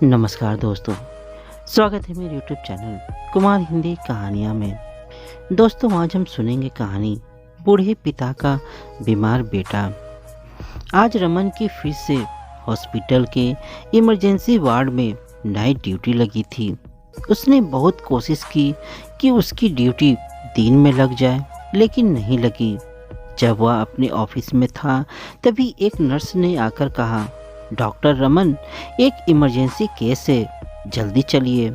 नमस्कार दोस्तों, स्वागत है मेरे यूट्यूब चैनल कुमार हिंदी कहानियाँ में। दोस्तों, आज हम सुनेंगे कहानी बूढ़े पिता का बीमार बेटा। आज रमन की फिर से हॉस्पिटल के इमरजेंसी वार्ड में नाइट ड्यूटी लगी थी। उसने बहुत कोशिश की कि उसकी ड्यूटी दिन में लग जाए, लेकिन नहीं लगी। जब वह अपने ऑफिस में था तभी एक नर्स ने आकर कहा, डॉक्टर रमन, एक इमरजेंसी केस है, जल्दी चलिए।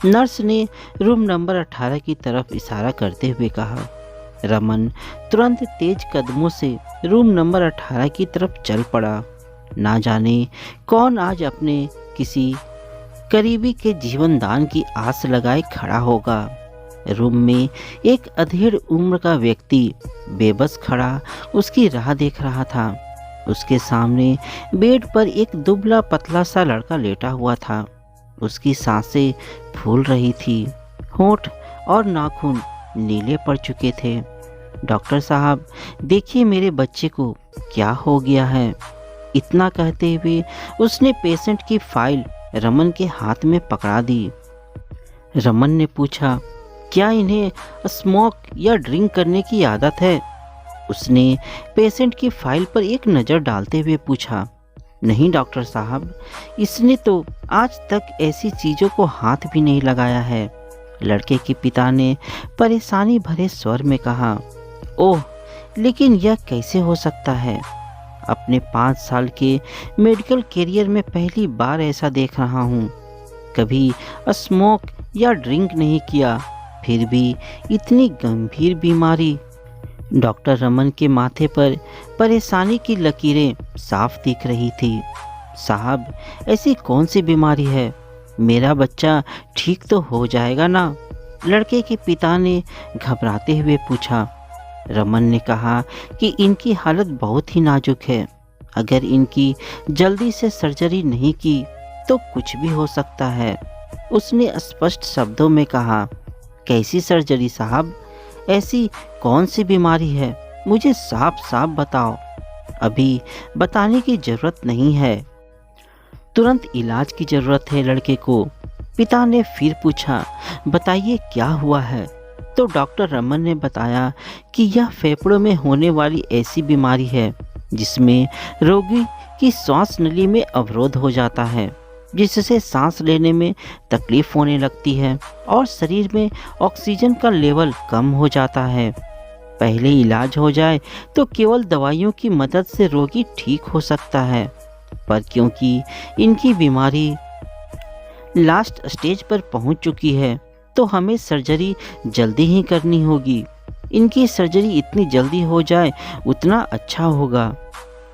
नर्स ने रूम नंबर 18 की तरफ इशारा करते हुए कहा। रमन तुरंत तेज कदमों से रूम नंबर 18 की तरफ चल पड़ा। ना जाने कौन आज अपने किसी करीबी के जीवन दान की आस लगाए खड़ा होगा। रूम में एक अधेड़ उम्र का व्यक्ति बेबस खड़ा उसकी राह देख रहा था। उसके सामने बेड पर एक दुबला पतला सा लड़का लेटा हुआ था। उसकी सांसें फूल रही थी, होंठ और नाखून नीले पड़ चुके थे। डॉक्टर साहब, देखिए मेरे बच्चे को क्या हो गया है। इतना कहते हुए उसने पेशेंट की फाइल रमन के हाथ में पकड़ा दी। रमन ने पूछा, क्या इन्हें स्मोक या ड्रिंक करने की आदत है? उसने पेशेंट की फाइल पर एक नज़र डालते हुए पूछा। नहीं डॉक्टर साहब, इसने तो आज तक ऐसी चीज़ों को हाथ भी नहीं लगाया है। लड़के के पिता ने परेशानी भरे स्वर में कहा। ओह, लेकिन यह कैसे हो सकता है? अपने 5 साल के मेडिकल करियर में पहली बार ऐसा देख रहा हूँ। कभी स्मोक या ड्रिंक नहीं किया, फिर भी इतनी गंभीर बीमारी। डॉक्टर रमन के माथे पर परेशानी की लकीरें साफ दिख रही थी। साहब, ऐसी कौन सी बीमारी है? मेरा बच्चा ठीक तो हो जाएगा ना? लड़के के पिता ने घबराते हुए पूछा। रमन ने कहा कि इनकी हालत बहुत ही नाजुक है। अगर इनकी जल्दी से सर्जरी नहीं की तो कुछ भी हो सकता है। उसने स्पष्ट शब्दों में कहा। कैसी सर्जरी साहब? ऐसी कौन सी बीमारी है? मुझे साफ साफ बताओ। अभी बताने की जरूरत नहीं है, तुरंत इलाज की जरूरत है लड़के को। पिता ने फिर पूछा, बताइए क्या हुआ है? तो डॉक्टर रमन ने बताया कि यह फेफड़ों में होने वाली ऐसी बीमारी है जिसमें रोगी की श्वास नली में अवरोध हो जाता है, जिससे सांस लेने में तकलीफ होने लगती है और शरीर में ऑक्सीजन का लेवल कम हो जाता है। पहले इलाज हो जाए तो केवल दवाइयों की मदद से रोगी ठीक हो सकता है, पर क्योंकि इनकी बीमारी लास्ट स्टेज पर पहुंच चुकी है तो हमें सर्जरी जल्दी ही करनी होगी। इनकी सर्जरी इतनी जल्दी हो जाए उतना अच्छा होगा।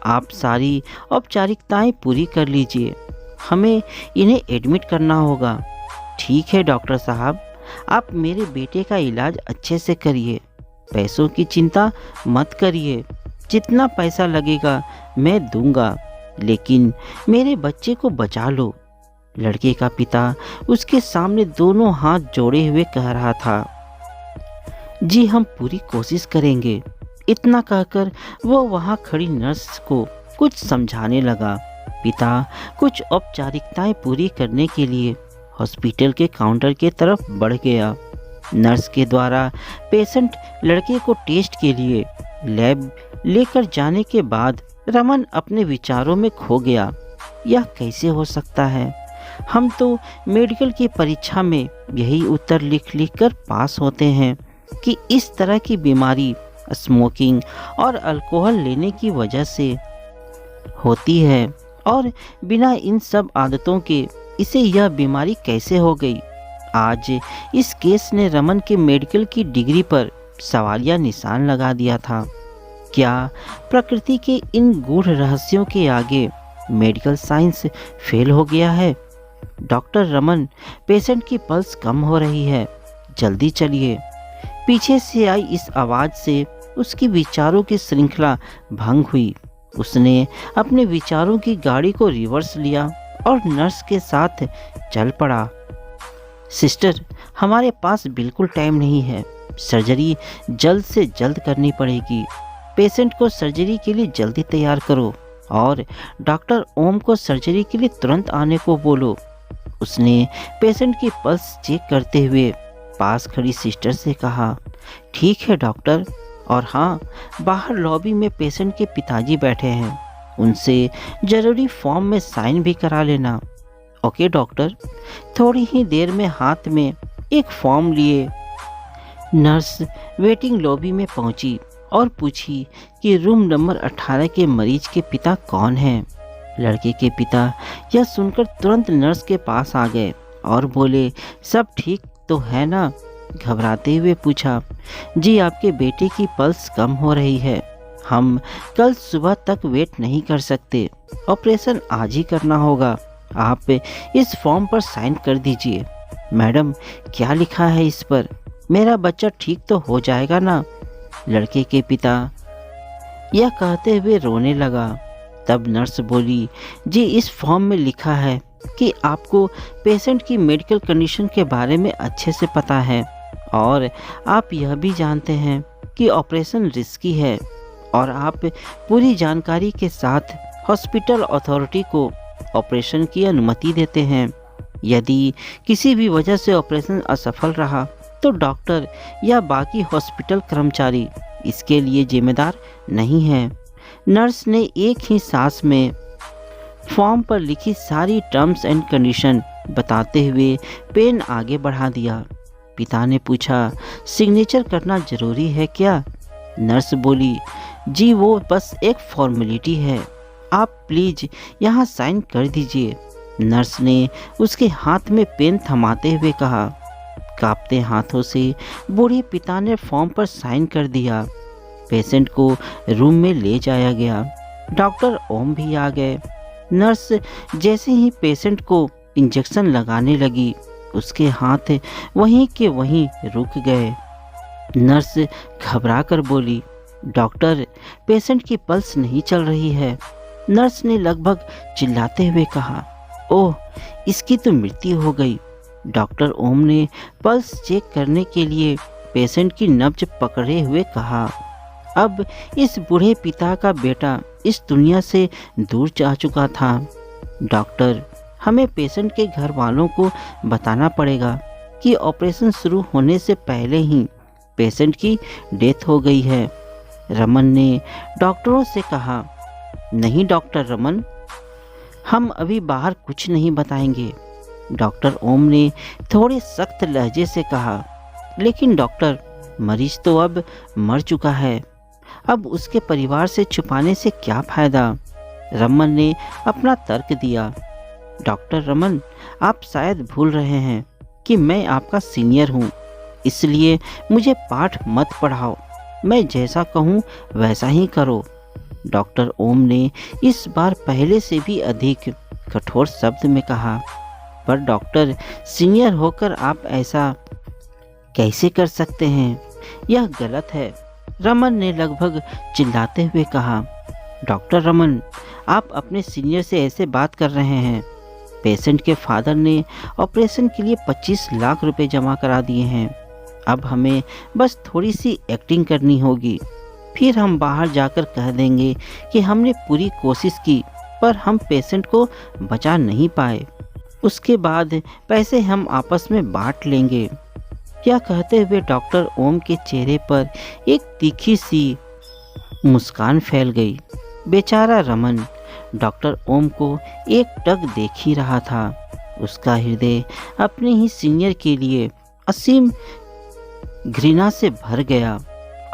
आप सारी औपचारिकताएं पूरी कर लीजिए, हमें इन्हें एडमिट करना होगा। ठीक है डॉक्टर साहब, आप मेरे बेटे का इलाज अच्छे से करिए, पैसों की चिंता मत करिए। जितना पैसा लगेगा मैं दूंगा, लेकिन मेरे बच्चे को बचा लो। लड़के का पिता उसके सामने दोनों हाथ जोड़े हुए कह रहा था। जी, हम पूरी कोशिश करेंगे। इतना कहकर वो वहाँ खड़ी नर्स को कुछ समझाने लगा। पिता कुछ औपचारिकताएं पूरी करने के लिए हॉस्पिटल के काउंटर के तरफ बढ़ गया। नर्स के द्वारा पेशेंट लड़के को टेस्ट के लिए लैब लेकर जाने के बाद रमन अपने विचारों में खो गया। यह कैसे हो सकता है? हम तो मेडिकल की परीक्षा में यही उत्तर लिख लिख कर पास होते हैं कि इस तरह की बीमारी स्मोकिंग और अल्कोहल लेने की वजह से होती है, और बिना इन सब आदतों के इसे यह बीमारी कैसे हो गई? आज इस केस ने रमन के मेडिकल की डिग्री पर सवालिया निशान लगा दिया था। क्या प्रकृति के इन गूढ़ रहस्यों के आगे मेडिकल साइंस फेल हो गया है? डॉक्टर रमन, पेशेंट की पल्स कम हो रही है, जल्दी चलिए। पीछे से आई इस आवाज़ से उसकी विचारों की श्रृंखला भंग हुई। उसने अपने विचारों की गाड़ी को रिवर्स लिया और नर्स के साथ चल पड़ा। सिस्टर, हमारे पास बिल्कुल टाइम नहीं है, सर्जरी जल्द से जल्द करनी पड़ेगी। पेशेंट को सर्जरी के लिए जल्दी तैयार करो और डॉक्टर ओम को सर्जरी के लिए तुरंत आने को बोलो। उसने पेशेंट की पल्स चेक करते हुए पास खड़ी सिस्टर से कहा, ठीक है डॉक्टर, और हाँ, बाहर लॉबी में पेशेंट के पिताजी बैठे हैं, उनसे ज़रूरी फॉर्म में साइन भी करा लेना। Okay doctor. थोड़ी ही देर में हाथ में एक फॉर्म लिए नर्स वेटिंग लॉबी में पहुंची और पूछी कि रूम नंबर 18 के मरीज के पिता कौन हैं। लड़के के पिता यह सुनकर तुरंत नर्स के पास आ गए और बोले, सब ठीक तो है ना? घबराते हुए पूछा, जी आपके बेटे की पल्स कम हो रही है, हम कल सुबह तक वेट नहीं कर सकते, ऑपरेशन आज ही करना होगा, आप इस फॉर्म पर साइन कर दीजिए। मैडम, क्या लिखा है इस पर? मेरा बच्चा ठीक तो हो जाएगा ना? लड़के के पिता यह कहते हुए रोने लगा। तब नर्स बोली, जी इस फॉर्म में लिखा है कि आपको पेशेंट की मेडिकल कंडीशन के बारे में अच्छे से पता है और आप यह भी जानते हैं कि ऑपरेशन रिस्की है, और आप पूरी जानकारी के साथ हॉस्पिटल अथॉरिटी को ऑपरेशन की अनुमति देते हैं। यदि किसी भी वजह से ऑपरेशन असफल रहा तो डॉक्टर या बाकी हॉस्पिटल कर्मचारी इसके लिए जिम्मेदार नहीं है। नर्स ने एक ही सांस में फॉर्म पर लिखी सारी टर्म्स एंड कंडीशन बताते हुए पेन आगे बढ़ा दिया। पिता ने पूछा, सिग्नेचर करना जरूरी है क्या? नर्स बोली, जी वो बस एक फॉर्मेलिटी है, आप प्लीज यहाँ साइन कर दीजिए। नर्स ने उसके हाथ में पेन थमाते हुए कहा। कांपते हाथों से बूढ़े पिता ने फॉर्म पर साइन कर दिया। पेशेंट को रूम में ले जाया गया। डॉक्टर ओम भी आ गए। नर्स जैसे ही पेशेंट को इंजेक्शन लगाने लगी, उसके हाथ वहीं के वहीं रुक गए। नर्स घबरा कर बोली, डॉक्टर, पेशेंट की पल्स नहीं चल रही है। नर्स ने लगभग चिल्लाते हुए कहा, ओह, इसकी तो मृत्यु हो गई। डॉक्टर ओम ने पल्स चेक करने के लिए पेशेंट की नब्ज पकड़े हुए कहा, अब इस बूढ़े पिता का बेटा इस दुनिया से दूर जा चुका था। डॉक्टर, हमें पेशेंट के घर वालों को बताना पड़ेगा कि ऑपरेशन शुरू होने से पहले ही पेशेंट की डेथ हो गई है। रमन ने डॉक्टरों से कहा, नहीं डॉक्टर रमन, हम अभी बाहर कुछ नहीं बताएंगे। डॉक्टर ओम ने थोड़े सख्त लहजे से कहा, लेकिन डॉक्टर, मरीज तो अब मर चुका है, अब उसके परिवार से छुपाने से क्या फायदा? रमन ने अपना तर्क दिया। डॉक्टर रमन, आप शायद भूल रहे हैं कि मैं आपका सीनियर हूँ, इसलिए मुझे पाठ मत पढ़ाओ, मैं जैसा कहूँ वैसा ही करो। डॉक्टर ओम ने इस बार पहले से भी अधिक कठोर शब्द में कहा, पर डॉक्टर, सीनियर होकर आप ऐसा कैसे कर सकते हैं? यह गलत है। रमन ने लगभग चिल्लाते हुए कहा, डॉक्टर रमन, आप अपने सीनियर से ऐसे बात कर रहे हैं। पेशेंट के फादर ने ऑपरेशन के लिए 25 लाख रुपए जमा करा दिए हैं। अब हमें बस थोड़ी सी एक्टिंग करनी होगी, फिर हम बाहर जाकर कह देंगे कि हमने पूरी कोशिश की पर हम पेशेंट को बचा नहीं पाए। उसके बाद पैसे हम आपस में बांट लेंगे। यह कहते हुए डॉक्टर ओम के चेहरे पर एक तीखी सी मुस्कान फैल गई। बेचारा रमन डॉक्टर ओम को एकटक देख ही रहा था। उसका हृदय अपने ही सीनियर के लिए असीम घृणा से भर गया।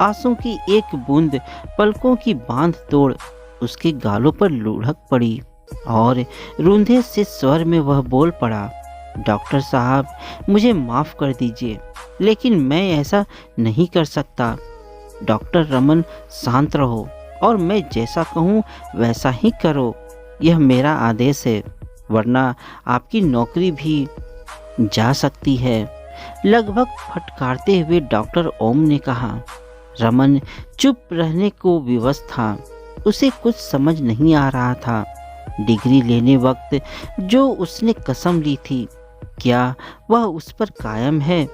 आंसू की एक बूंद पलकों की बांध तोड़ उसके गालों पर लुढ़क पड़ी और रूंधे से स्वर में वह बोल पड़ा, डॉक्टर साहब, मुझे माफ़ कर दीजिए, लेकिन मैं ऐसा नहीं कर सकता। डॉक्टर रमन, शांत रहो और मैं जैसा कहूँ वैसा ही करो। यह मेरा आदेश है, वरना आपकी नौकरी भी जा सकती है। लगभग फटकारते हुए डॉक्टर ओम ने कहा। रमन चुप रहने को विवश था। उसे कुछ समझ नहीं आ रहा था। डिग्री लेने वक्त जो उसने कसम ली थी, क्या वह उस पर कायम है?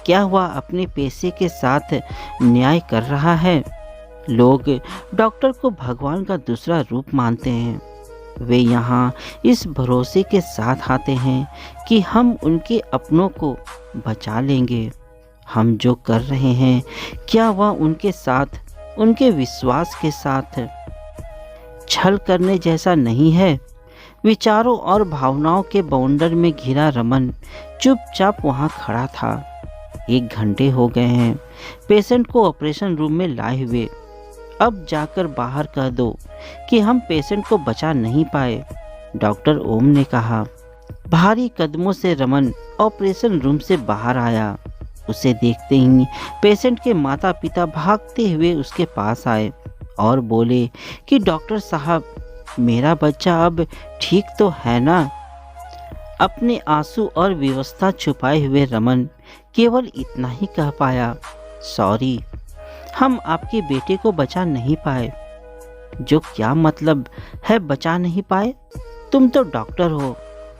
क्या वह अपने पेशे के साथ न्याय कर रहा है? लोग डॉक्टर को भगवान का दूसरा रूप मानते हैं, वे यहाँ इस भरोसे के साथ आते हैं कि हम उनके अपनों को बचा लेंगे। हम जो कर रहे हैं क्या वह उनके साथ, उनके विश्वास के साथ छल करने जैसा नहीं है? विचारों और भावनाओं के बवंडर में घिरा रमन चुपचाप वहाँ खड़ा था। 1 घंटे हो गए हैं पेशेंट को ऑपरेशन रूम में लाए हुए। अब जाकर बाहर कह दो कि हम पेशेंट को बचा नहीं पाए, डॉक्टर ओम ने कहा। भारी कदमों से रमन ऑपरेशन रूम से बाहर आया। उसे देखते ही पेशेंट के माता पिता भागते हुए उसके पास आए और बोले कि डॉक्टर साहब, मेरा बच्चा अब ठीक तो है ना? अपने आंसू और विवशता छुपाए हुए रमन केवल इतना ही कह पाया, सॉरी, हम आपके बेटे को बचा नहीं पाए। जो क्या मतलब है बचा नहीं पाए? तुम तो डॉक्टर हो।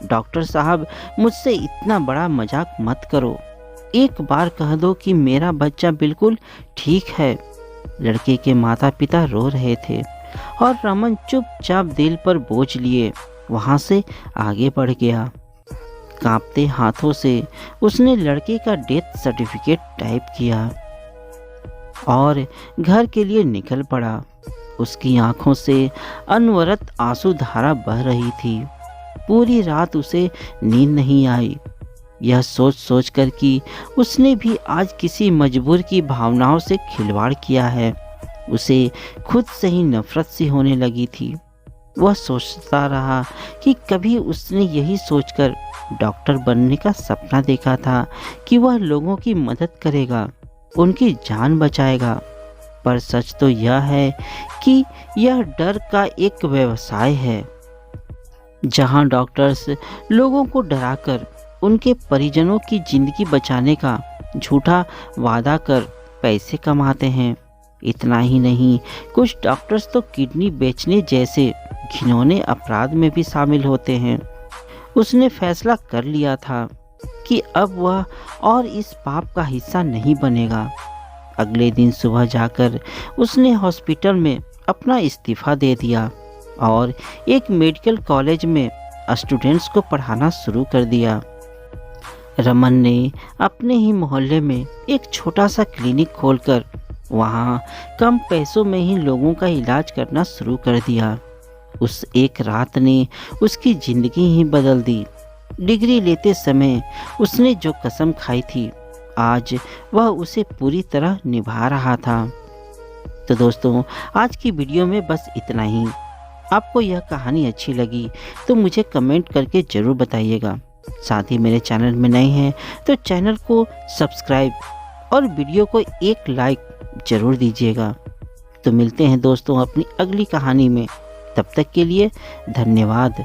डॉक्टर साहब, मुझसे इतना बड़ा मजाक मत करो। एक बार कह दो कि मेरा बच्चा बिल्कुल ठीक है। लड़के के माता पिता रो रहे थे और रमन चुपचाप दिल पर बोझ लिए वहां से आगे बढ़ गया। कांपते हाथों से उसने लड़के का डेथ सर्टिफिकेट टाइप किया और घर के लिए निकल पड़ा। उसकी आंखों से अनवरत आंसू धारा बह रही थी। पूरी रात उसे नींद नहीं आई, यह सोच सोच कर कि उसने भी आज किसी मजबूर की भावनाओं से खिलवाड़ किया है। उसे खुद से ही नफरत सी होने लगी थी। वह सोचता रहा कि कभी उसने यही सोचकर डॉक्टर बनने का सपना देखा था कि वह लोगों की मदद करेगा, उनकी जान बचाएगा। पर सच तो यह है कि यह डर का एक व्यवसाय है, जहां डॉक्टर्स लोगों को डराकर उनके परिजनों की जिंदगी बचाने का झूठा वादा कर पैसे कमाते हैं। इतना ही नहीं, कुछ डॉक्टर्स तो किडनी बेचने जैसे घिनौने अपराध में भी शामिल होते हैं। उसने फैसला कर लिया था कि अब वह और इस पाप का हिस्सा नहीं बनेगा। अगले दिन सुबह जाकर उसने हॉस्पिटल में अपना इस्तीफा दे दिया और एक मेडिकल कॉलेज में स्टूडेंट्स को पढ़ाना शुरू कर दिया। रमन ने अपने ही मोहल्ले में एक छोटा सा क्लिनिक खोलकर वहाँ कम पैसों में ही लोगों का इलाज करना शुरू कर दिया। उस एक रात ने उसकी ज़िंदगी ही बदल दी। डिग्री लेते समय उसने जो कसम खाई थी, आज वह उसे पूरी तरह निभा रहा था। तो दोस्तों, आज की वीडियो में बस इतना ही। आपको यह कहानी अच्छी लगी तो मुझे कमेंट करके ज़रूर बताइएगा। साथ ही मेरे चैनल में नए हैं तो चैनल को सब्सक्राइब और वीडियो को एक लाइक ज़रूर दीजिएगा। तो मिलते हैं दोस्तों अपनी अगली कहानी में। तब तक के लिए धन्यवाद।